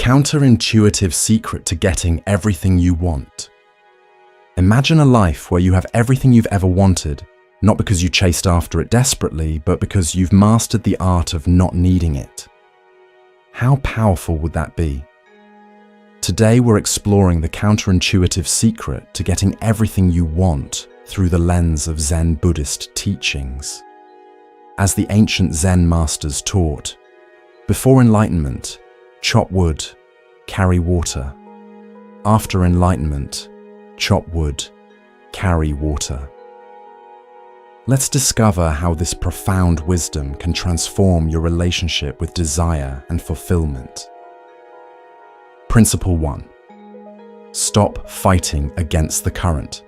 counterintuitive secret to getting everything you want. Imagine a life where you have everything you've ever wanted, not because you chased after it desperately, but because you've mastered the art of not needing it. How powerful would that be? Today we're exploring the counterintuitive secret to getting everything you want through the lens of Zen Buddhist teachings. As the ancient Zen masters taught, before enlightenment, chop wood, carry water. After enlightenment, chop wood, carry water. Let's discover how this profound wisdom can transform your relationship with desire and fulfillment. Principle 1. Stop fighting against the current.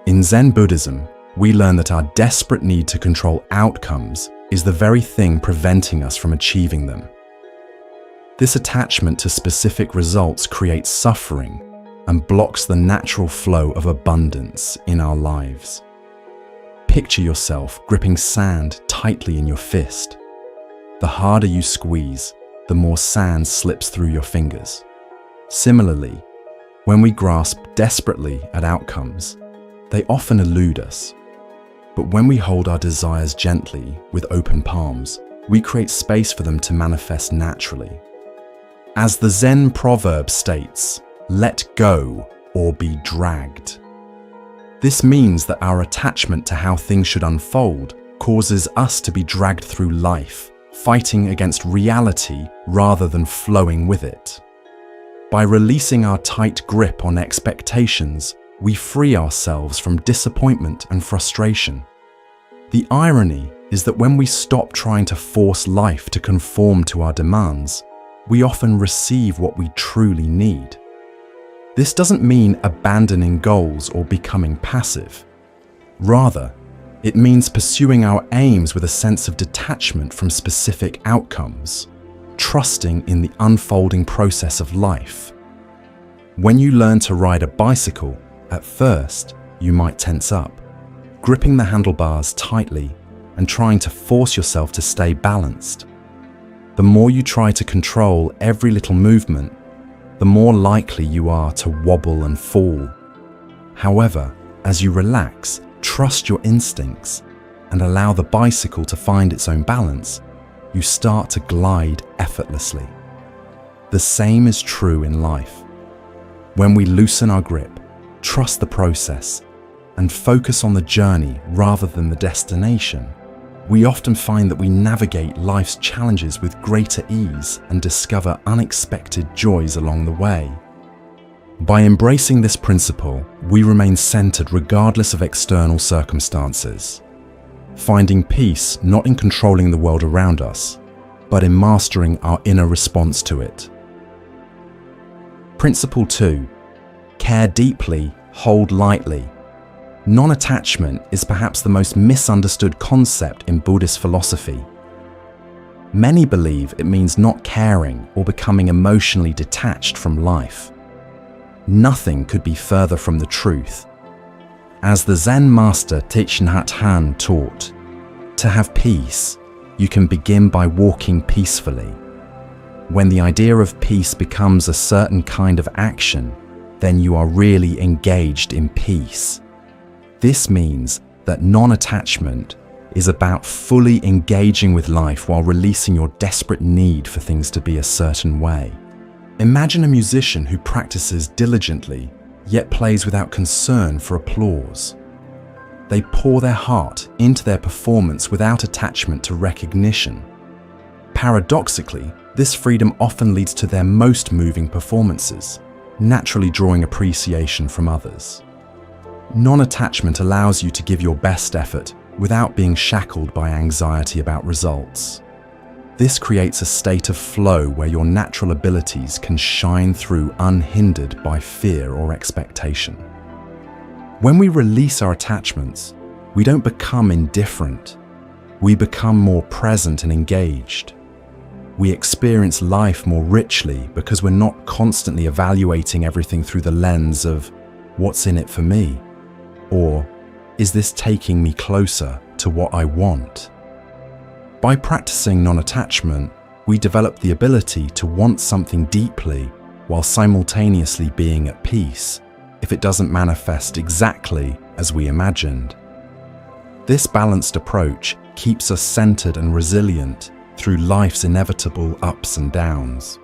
In Zen Buddhism, we learn that our desperate need to control outcomes is the very thing preventing us from achieving them. This attachment to specific results creates suffering and blocks the natural flow of abundance in our lives. Picture yourself gripping sand tightly in your fist. The harder you squeeze, the more sand slips through your fingers. Similarly, when we grasp desperately at outcomes, they often elude us. But when we hold our desires gently with open palms, we create space for them to manifest naturally. As the Zen proverb states, "Let go or be dragged." This means that our attachment to how things should unfold causes us to be dragged through life, fighting against reality rather than flowing with it. By releasing our tight grip on expectations, we free ourselves from disappointment and frustration. The irony is that when we stop trying to force life to conform to our demands, we often receive what we truly need. This doesn't mean abandoning goals or becoming passive. Rather, it means pursuing our aims with a sense of detachment from specific outcomes, trusting in the unfolding process of life. When you learn to ride a bicycle, at first, you might tense up, gripping the handlebars tightly and trying to force yourself to stay balanced. The more you try to control every little movement, the more likely you are to wobble and fall. However, as you relax, trust your instincts, and allow the bicycle to find its own balance, you start to glide effortlessly. The same is true in life. When we loosen our grip, trust the process, and focus on the journey rather than the destination, we often find that we navigate life's challenges with greater ease and discover unexpected joys along the way. By embracing this principle, we remain centered regardless of external circumstances, finding peace not in controlling the world around us, but in mastering our inner response to it. Principle 2. Care deeply, hold lightly. Non-attachment is perhaps the most misunderstood concept in Buddhist philosophy. Many believe it means not caring or becoming emotionally detached from life. Nothing could be further from the truth. As the Zen master Thich Nhat Hanh taught, to have peace, you can begin by walking peacefully. When the idea of peace becomes a certain kind of action, then you are really engaged in peace. This means that non-attachment is about fully engaging with life while releasing your desperate need for things to be a certain way. Imagine a musician who practices diligently, yet plays without concern for applause. They pour their heart into their performance without attachment to recognition. Paradoxically, this freedom often leads to their most moving performances, naturally drawing appreciation from others. Non-attachment allows you to give your best effort without being shackled by anxiety about results. This creates a state of flow where your natural abilities can shine through unhindered by fear or expectation. When we release our attachments, we don't become indifferent. We become more present and engaged. We experience life more richly because we're not constantly evaluating everything through the lens of, what's in it for me? Or, is this taking me closer to what I want? By practicing non-attachment, We develop the ability to want something deeply while simultaneously being at peace if it doesn't manifest exactly as we imagined. This balanced approach keeps us centered and resilient through life's inevitable ups and downs.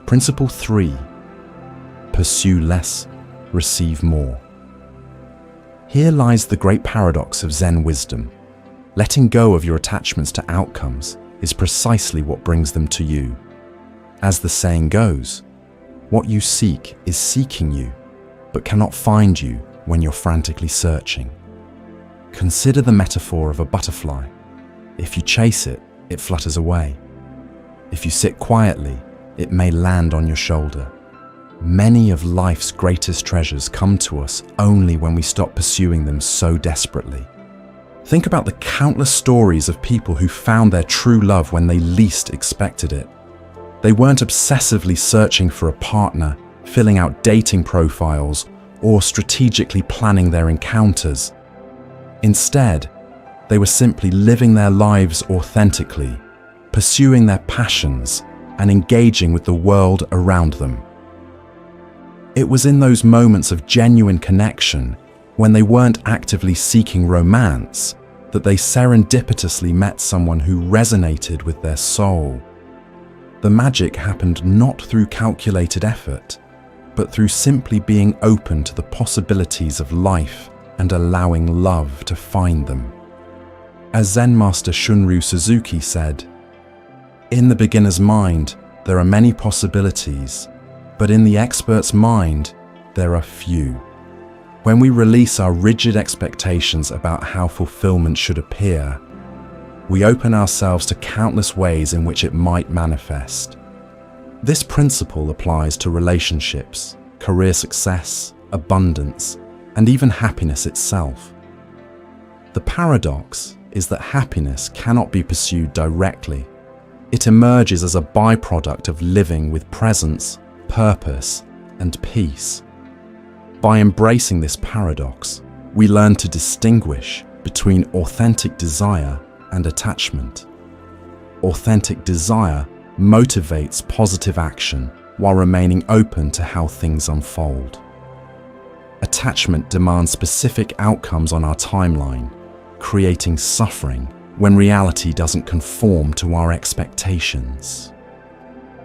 Principle 3. Pursue less, receive more. Here lies the great paradox of Zen wisdom. Letting go of your attachments to outcomes is precisely what brings them to you. As the saying goes, what you seek is seeking you, but cannot find you when you're frantically searching. Consider the metaphor of a butterfly. If you chase it, it flutters away. If you sit quietly, it may land on your shoulder. Many of life's greatest treasures come to us only when we stop pursuing them so desperately. Think about the countless stories of people who found their true love when they least expected it. They weren't obsessively searching for a partner, filling out dating profiles, or strategically planning their encounters. Instead, they were simply living their lives authentically, pursuing their passions, and engaging with the world around them. It was in those moments of genuine connection, when they weren't actively seeking romance, that they serendipitously met someone who resonated with their soul. The magic happened not through calculated effort, but through simply being open to the possibilities of life and allowing love to find them. As Zen master Shunryu Suzuki said, "In the beginner's mind, there are many possibilities, but in the expert's mind, there are few." When we release our rigid expectations about how fulfillment should appear, we open ourselves to countless ways in which it might manifest. This principle applies to relationships, career success, abundance, and even happiness itself. The paradox is that happiness cannot be pursued directly. It emerges as a byproduct of living with presence, purpose, and peace. By embracing this paradox, we learn to distinguish between authentic desire and attachment. Authentic desire motivates positive action while remaining open to how things unfold. Attachment demands specific outcomes on our timeline, creating suffering when reality doesn't conform to our expectations.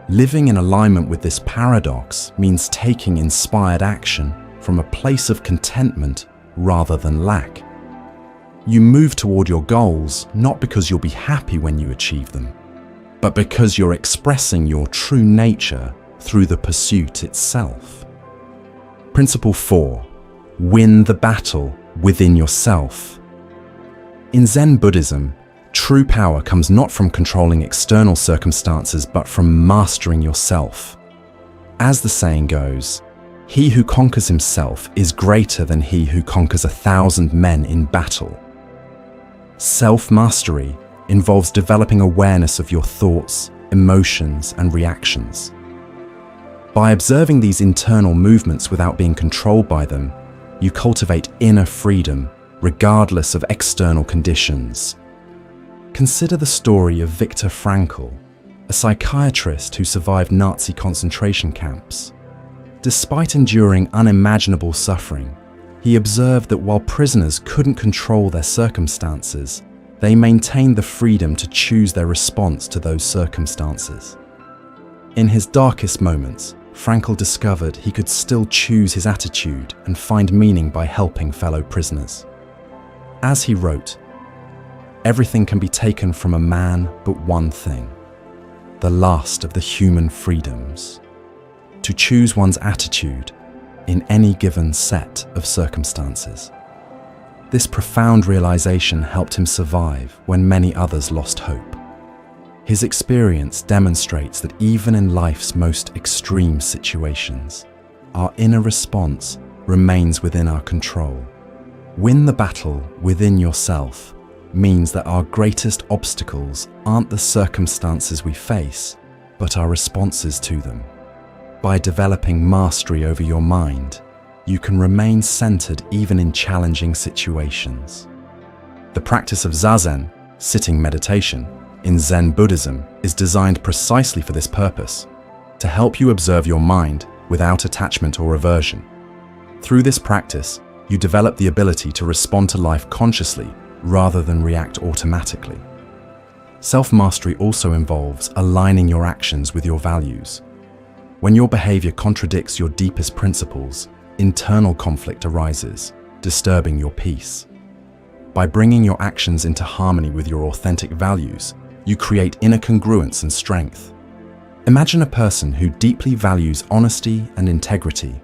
Living in alignment with this paradox means taking inspired action from a place of contentment rather than lack. You move toward your goals not because you'll be happy when you achieve them, but because you're expressing your true nature through the pursuit itself. Principle 4. Win the battle within yourself. In Zen Buddhism, true power comes not from controlling external circumstances, but from mastering yourself. As the saying goes, "He who conquers himself is greater than he who conquers 1,000 men in battle." Self-mastery involves developing awareness of your thoughts, emotions, and reactions. By observing these internal movements without being controlled by them, you cultivate inner freedom, regardless of external conditions. Consider the story of Viktor Frankl, a psychiatrist who survived Nazi concentration camps. Despite enduring unimaginable suffering, he observed that while prisoners couldn't control their circumstances, they maintained the freedom to choose their response to those circumstances. In his darkest moments, Frankl discovered he could still choose his attitude and find meaning by helping fellow prisoners. As he wrote, "Everything can be taken from a man but one thing, the last of the human freedoms: to choose one's attitude in any given set of circumstances." This profound realization helped him survive when many others lost hope. His experience demonstrates that even in life's most extreme situations, our inner response remains within our control. Win the battle within yourself means that our greatest obstacles aren't the circumstances we face, but our responses to them. By developing mastery over your mind, you can remain centered even in challenging situations. The practice of zazen, sitting meditation, in Zen Buddhism is designed precisely for this purpose, to help you observe your mind without attachment or aversion. Through this practice, you develop the ability to respond to life consciously rather than react automatically. Self-mastery also involves aligning your actions with your values. When your behavior contradicts your deepest principles, internal conflict arises, disturbing your peace. By bringing your actions into harmony with your authentic values, you create inner congruence and strength. Imagine a person who deeply values honesty and integrity.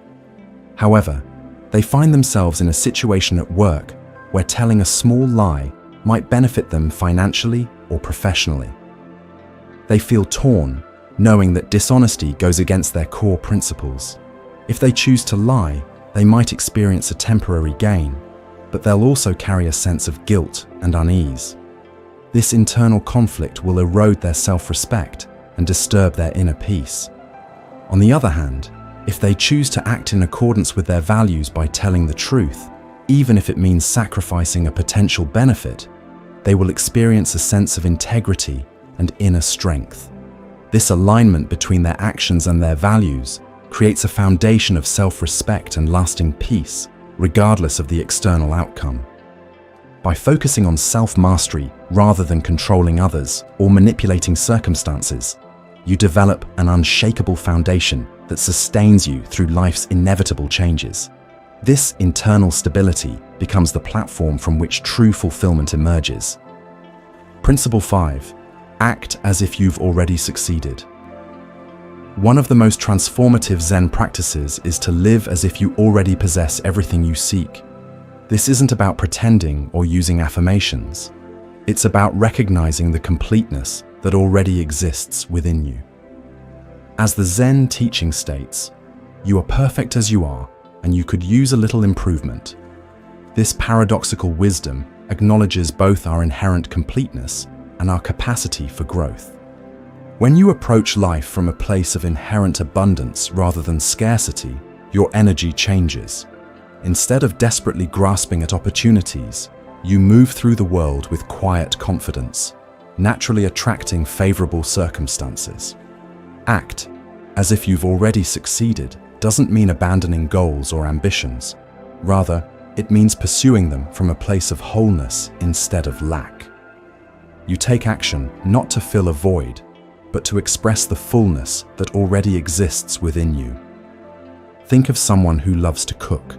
However, they find themselves in a situation at work where telling a small lie might benefit them financially or professionally. They feel torn, knowing that dishonesty goes against their core principles. If they choose to lie, they might experience a temporary gain, but they'll also carry a sense of guilt and unease. This internal conflict will erode their self-respect and disturb their inner peace. On the other hand, if they choose to act in accordance with their values by telling the truth, even if it means sacrificing a potential benefit, they will experience a sense of integrity and inner strength. This alignment between their actions and their values creates a foundation of self-respect and lasting peace, regardless of the external outcome. By focusing on self-mastery rather than controlling others or manipulating circumstances, you develop an unshakable foundation that sustains you through life's inevitable changes. This internal stability becomes the platform from which true fulfillment emerges. Principle 5. Act as if you've already succeeded. One of the most transformative Zen practices is to live as if you already possess everything you seek. This isn't about pretending or using affirmations. It's about recognizing the completeness that already exists within you. As the Zen teaching states, you are perfect as you are, and you could use a little improvement. This paradoxical wisdom acknowledges both our inherent completeness and our capacity for growth. When you approach life from a place of inherent abundance rather than scarcity, your energy changes. Instead of desperately grasping at opportunities, you move through the world with quiet confidence, naturally attracting favorable circumstances. Act as if you've already succeeded doesn't mean abandoning goals or ambitions. Rather, it means pursuing them from a place of wholeness instead of lack. You take action not to fill a void, but to express the fullness that already exists within you. Think of someone who loves to cook.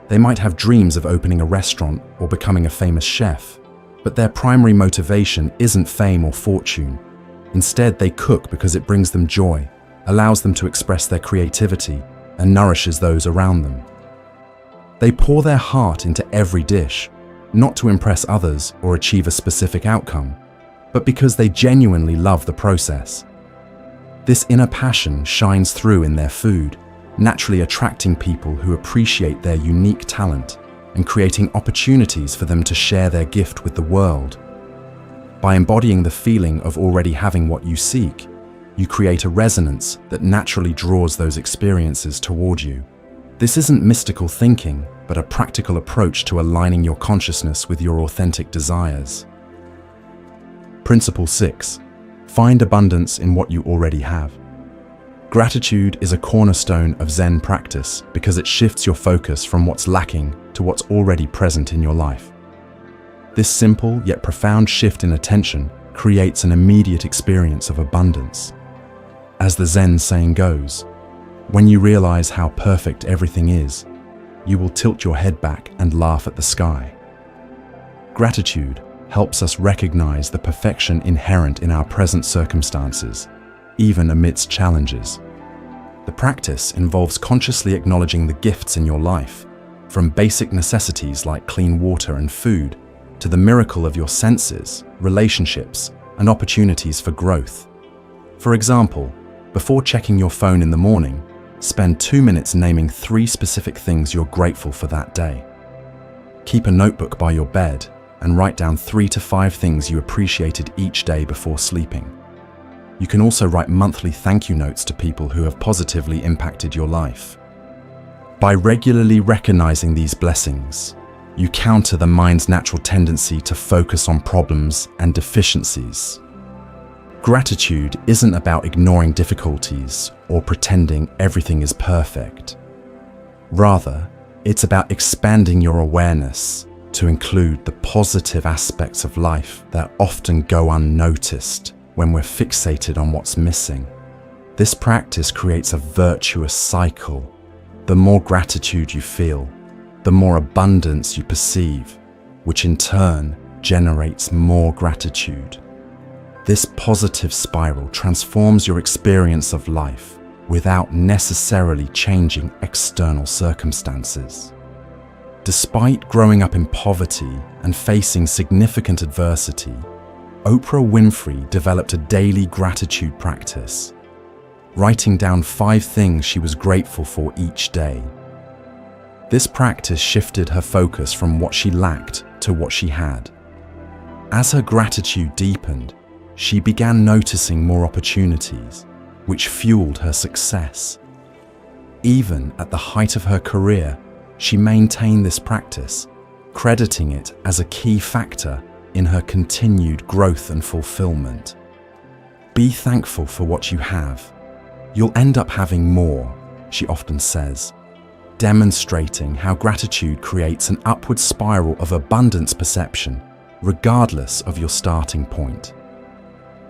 They might have dreams of opening a restaurant or becoming a famous chef, but their primary motivation isn't fame or fortune. Instead, they cook because it brings them joy, allows them to express their creativity, and nourishes those around them. They pour their heart into every dish, not to impress others or achieve a specific outcome, but because they genuinely love the process. This inner passion shines through in their food, naturally attracting people who appreciate their unique talent and creating opportunities for them to share their gift with the world. By embodying the feeling of already having what you seek, you create a resonance that naturally draws those experiences toward you. This isn't mystical thinking, but a practical approach to aligning your consciousness with your authentic desires. Principle 6. Find abundance in what you already have. Gratitude is a cornerstone of Zen practice because it shifts your focus from what's lacking to what's already present in your life. This simple yet profound shift in attention creates an immediate experience of abundance. As the Zen saying goes, when you realize how perfect everything is, you will tilt your head back and laugh at the sky. Gratitude helps us recognize the perfection inherent in our present circumstances, even amidst challenges. The practice involves consciously acknowledging the gifts in your life, from basic necessities like clean water and food, to the miracle of your senses, relationships, and opportunities for growth. For example, before checking your phone in the morning, spend 2 minutes naming 3 specific things you're grateful for that day. Keep a notebook by your bed and write down 3 to 5 things you appreciated each day before sleeping. You can also write monthly thank you notes to people who have positively impacted your life. By regularly recognizing these blessings, you counter the mind's natural tendency to focus on problems and deficiencies. Gratitude isn't about ignoring difficulties or pretending everything is perfect. Rather, it's about expanding your awareness to include the positive aspects of life that often go unnoticed when we're fixated on what's missing. This practice creates a virtuous cycle. The more gratitude you feel, the more abundance you perceive, which in turn generates more gratitude. This positive spiral transforms your experience of life without necessarily changing external circumstances. Despite growing up in poverty and facing significant adversity, Oprah Winfrey developed a daily gratitude practice, writing down 5 things she was grateful for each day. This practice shifted her focus from what she lacked to what she had. As her gratitude deepened, she began noticing more opportunities, which fueled her success. Even at the height of her career, she maintained this practice, crediting it as a key factor in her continued growth and fulfillment. Be thankful for what you have. You'll end up having more, she often says, demonstrating how gratitude creates an upward spiral of abundance perception, regardless of your starting point.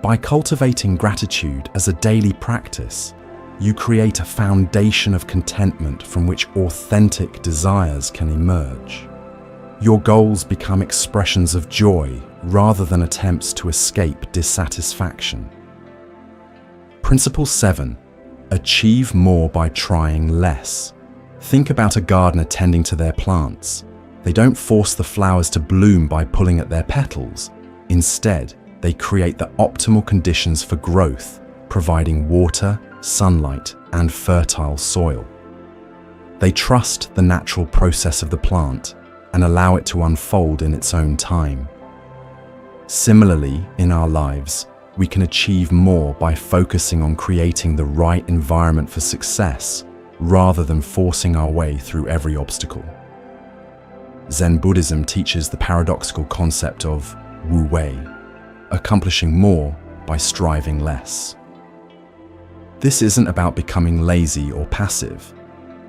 By cultivating gratitude as a daily practice, you create a foundation of contentment from which authentic desires can emerge. Your goals become expressions of joy rather than attempts to escape dissatisfaction. Principle 7. Achieve more by trying less. Think about a gardener tending to their plants. They don't force the flowers to bloom by pulling at their petals. Instead, they create the optimal conditions for growth, providing water, sunlight, and fertile soil. They trust the natural process of the plant and allow it to unfold in its own time. Similarly, in our lives, we can achieve more by focusing on creating the right environment for success rather than forcing our way through every obstacle. Zen Buddhism teaches the paradoxical concept of wu wei, accomplishing more by striving less. This isn't about becoming lazy or passive,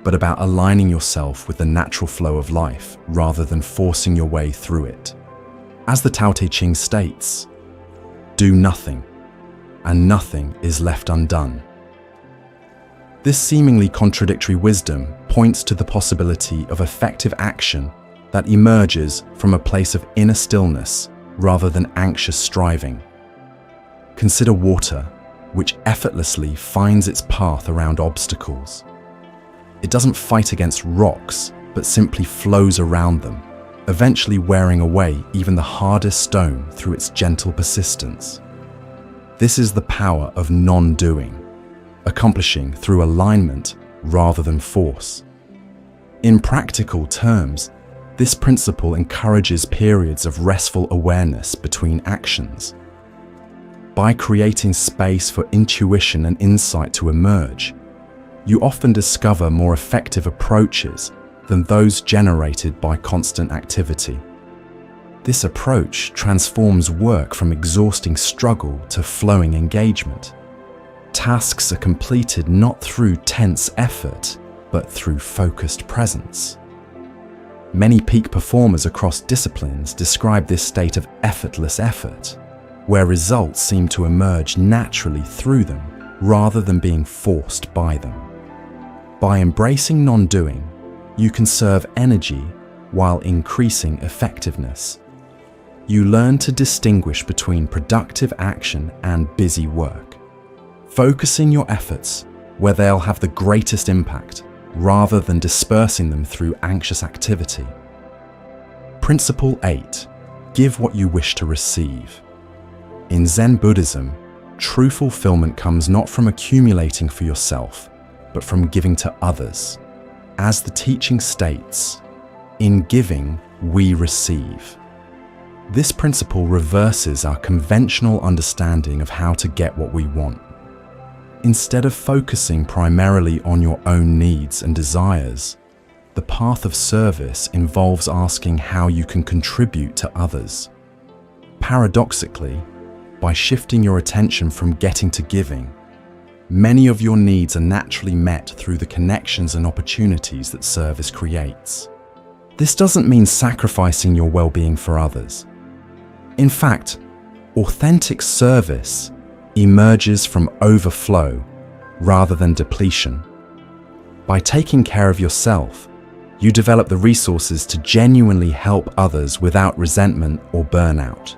but about aligning yourself with the natural flow of life rather than forcing your way through it. As the Tao Te Ching states, do nothing, and nothing is left undone. This seemingly contradictory wisdom points to the possibility of effective action that emerges from a place of inner stillness rather than anxious striving. Consider water, which effortlessly finds its path around obstacles. It doesn't fight against rocks, but simply flows around them, eventually wearing away even the hardest stone through its gentle persistence. This is the power of non-doing, accomplishing through alignment rather than force. In practical terms, this principle encourages periods of restful awareness between actions. By creating space for intuition and insight to emerge, you often discover more effective approaches than those generated by constant activity. This approach transforms work from exhausting struggle to flowing engagement. Tasks are completed not through tense effort, but through focused presence. Many peak performers across disciplines describe this state of effortless effort, where results seem to emerge naturally through them rather than being forced by them. By embracing non-doing, you conserve energy while increasing effectiveness. You learn to distinguish between productive action and busy work, focusing your efforts where they'll have the greatest impact rather than dispersing them through anxious activity. Principle 8. Give what you wish to receive. In Zen Buddhism, true fulfillment comes not from accumulating for yourself, but from giving to others. As the teaching states, in giving, we receive. This principle reverses our conventional understanding of how to get what we want. Instead of focusing primarily on your own needs and desires, the path of service involves asking how you can contribute to others. Paradoxically, by shifting your attention from getting to giving, many of your needs are naturally met through the connections and opportunities that service creates. This doesn't mean sacrificing your well-being for others. In fact, authentic service emerges from overflow rather than depletion. By taking care of yourself, you develop the resources to genuinely help others without resentment or burnout.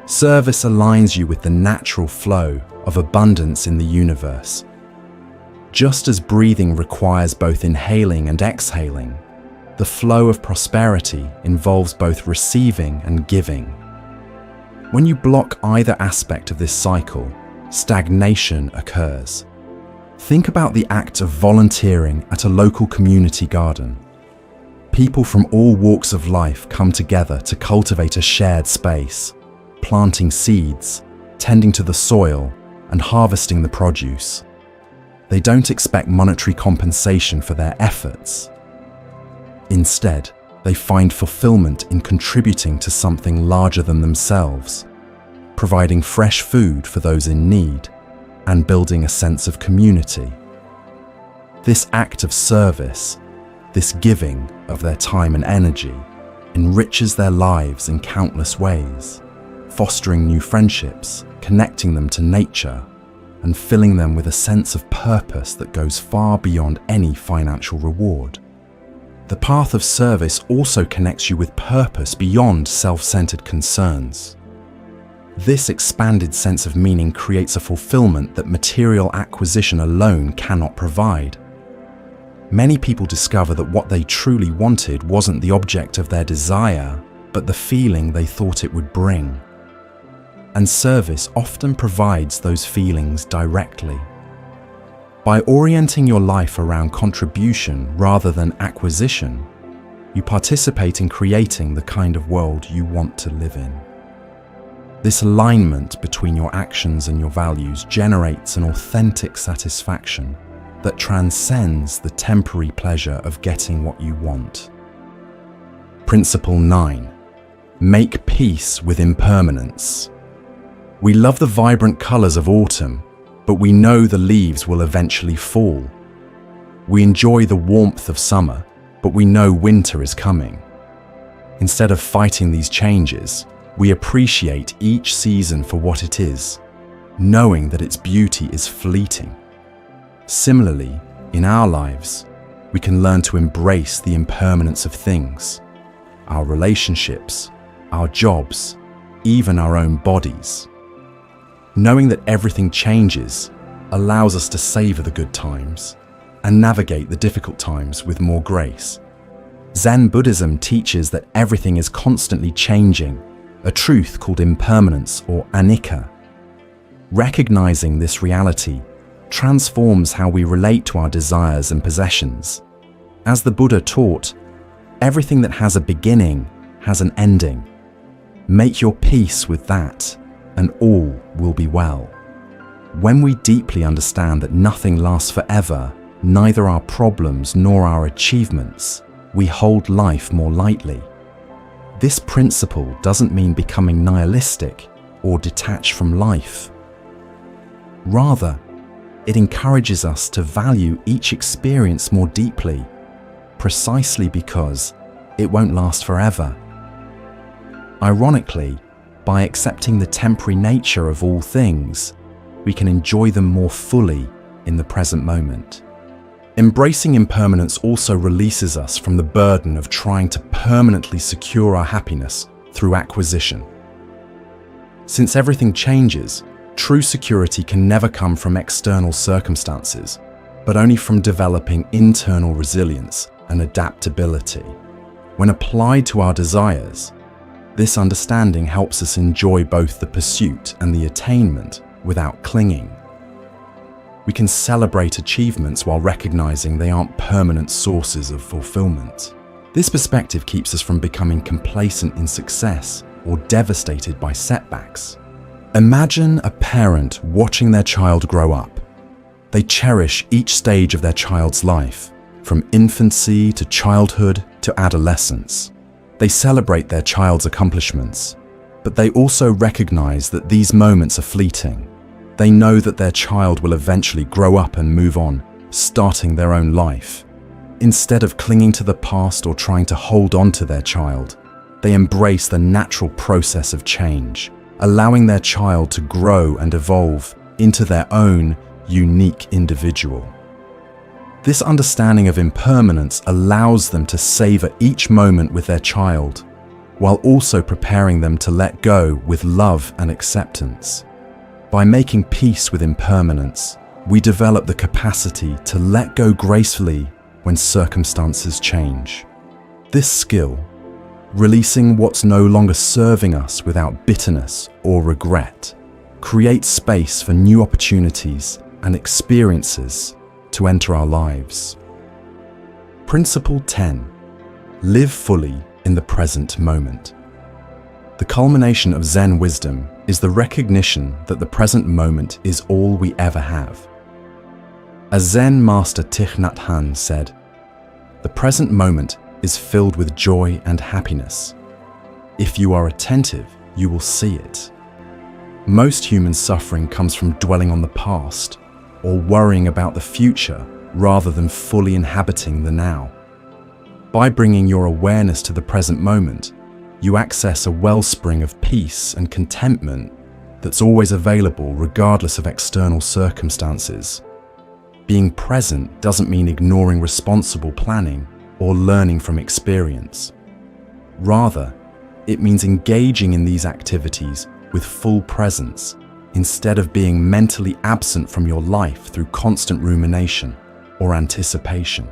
Service aligns you with the natural flow of abundance in the universe. Just as breathing requires both inhaling and exhaling, the flow of prosperity involves both receiving and giving. When you block either aspect of this cycle, stagnation occurs. Think about the act of volunteering at a local community garden. People from all walks of life come together to cultivate a shared space, planting seeds, tending to the soil, and harvesting the produce. They don't expect monetary compensation for their efforts. Instead, they find fulfillment in contributing to something larger than themselves, providing fresh food for those in need, and building a sense of community. This act of service, this giving of their time and energy, enriches their lives in countless ways, fostering new friendships, connecting them to nature, and filling them with a sense of purpose that goes far beyond any financial reward. The path of service also connects you with purpose beyond self-centered concerns. This expanded sense of meaning creates a fulfillment that material acquisition alone cannot provide. Many people discover that what they truly wanted wasn't the object of their desire, but the feeling they thought it would bring. And service often provides those feelings directly. By orienting your life around contribution rather than acquisition, you participate in creating the kind of world you want to live in. This alignment between your actions and your values generates an authentic satisfaction that transcends the temporary pleasure of getting what you want. Principle 9. Make peace with impermanence. We love the vibrant colors of autumn, but we know the leaves will eventually fall. We enjoy the warmth of summer, but we know winter is coming. Instead of fighting these changes, we appreciate each season for what it is, knowing that its beauty is fleeting. Similarly, in our lives, we can learn to embrace the impermanence of things, our relationships, our jobs, even our own bodies. Knowing that everything changes allows us to savor the good times and navigate the difficult times with more grace. Zen Buddhism teaches that everything is constantly changing, a truth called impermanence or anicca. Recognizing this reality transforms how we relate to our desires and possessions. As the Buddha taught, everything that has a beginning has an ending. Make your peace with that, and all will be well. When we deeply understand that nothing lasts forever, neither our problems nor our achievements, we hold life more lightly. This principle doesn't mean becoming nihilistic or detached from life. Rather, it encourages us to value each experience more deeply, precisely because it won't last forever. Ironically, by accepting the temporary nature of all things, we can enjoy them more fully in the present moment. Embracing impermanence also releases us from the burden of trying to permanently secure our happiness through acquisition. Since everything changes, true security can never come from external circumstances, but only from developing internal resilience and adaptability. When applied to our desires, this understanding helps us enjoy both the pursuit and the attainment without clinging. We can celebrate achievements while recognizing they aren't permanent sources of fulfillment. This perspective keeps us from becoming complacent in success or devastated by setbacks. Imagine a parent watching their child grow up. They cherish each stage of their child's life, from infancy to childhood to adolescence. They celebrate their child's accomplishments, But they also recognize that these moments are fleeting. They know that their child will eventually grow up and move on, starting their own life. Instead of clinging to the past or trying to hold on to their child, they embrace the natural process of change, allowing their child to grow and evolve into their own unique individual. This understanding of impermanence allows them to savor each moment with their child, while also preparing them to let go with love and acceptance. By making peace with impermanence, we develop the capacity to let go gracefully when circumstances change. This skill, releasing what's no longer serving us without bitterness or regret, creates space for new opportunities and experiences to enter our lives. Principle 10. Live fully in the present moment. The culmination of Zen wisdom is the recognition that the present moment is all we ever have. As Zen master Thich Nhat Hanh said, "The present moment is filled with joy and happiness. If you are attentive, you will see it." Most human suffering comes from dwelling on the past or worrying about the future rather than fully inhabiting the now. By bringing your awareness to the present moment, you access a wellspring of peace and contentment that's always available regardless of external circumstances. Being present doesn't mean ignoring responsible planning or learning from experience. Rather, it means engaging in these activities with full presence instead of being mentally absent from your life through constant rumination or anticipation.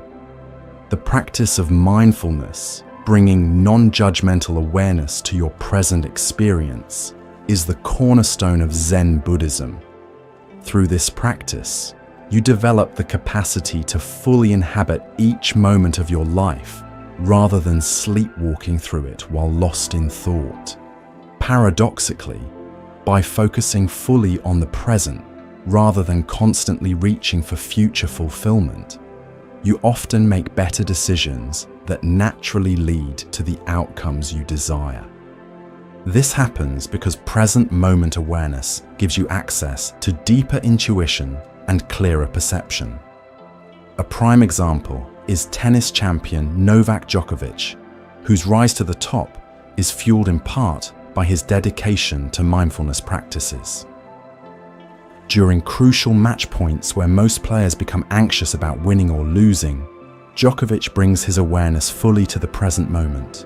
The practice of mindfulness, bringing non-judgmental awareness to your present experience, is the cornerstone of Zen Buddhism. Through this practice, you develop the capacity to fully inhabit each moment of your life rather than sleepwalking through it while lost in thought. Paradoxically, by focusing fully on the present rather than constantly reaching for future fulfillment, you often make better decisions that naturally lead to the outcomes you desire. This happens because present moment awareness gives you access to deeper intuition and clearer perception. A prime example is tennis champion Novak Djokovic, whose rise to the top is fueled in part by his dedication to mindfulness practices. During crucial match points where most players become anxious about winning or losing, Djokovic brings his awareness fully to the present moment,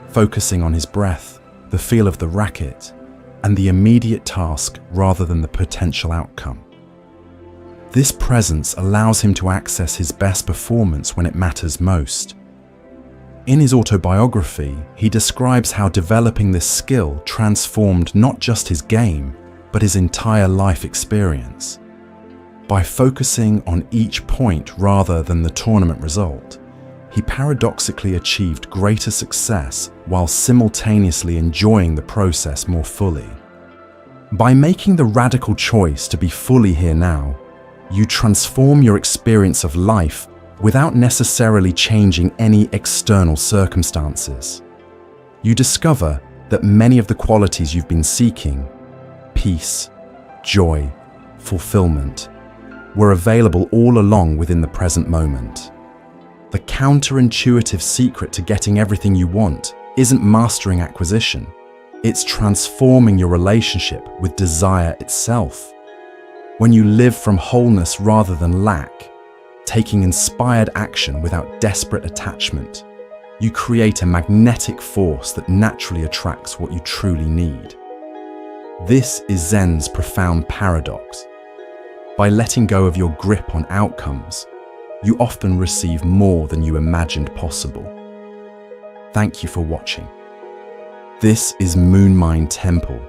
focusing on his breath, the feel of the racket, and the immediate task rather than the potential outcome. This presence allows him to access his best performance when it matters most. In his autobiography, he describes how developing this skill transformed not just his game, but his entire life experience. By focusing on each point rather than the tournament result, he paradoxically achieved greater success while simultaneously enjoying the process more fully. By making the radical choice to be fully here now, you transform your experience of life without necessarily changing any external circumstances. You discover that many of the qualities you've been seeking, peace, joy, fulfillment, were available all along within the present moment. The counterintuitive secret to getting everything you want isn't mastering acquisition, it's transforming your relationship with desire itself. When you live from wholeness rather than lack, taking inspired action without desperate attachment, you create a magnetic force that naturally attracts what you truly need. This is Zen's profound paradox. By letting go of your grip on outcomes, you often receive more than you imagined possible. Thank you for watching. This is Moonmind Temple,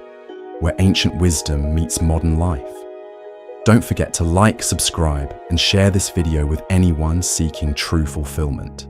where ancient wisdom meets modern life. Don't forget to like, subscribe, and share this video with anyone seeking true fulfillment.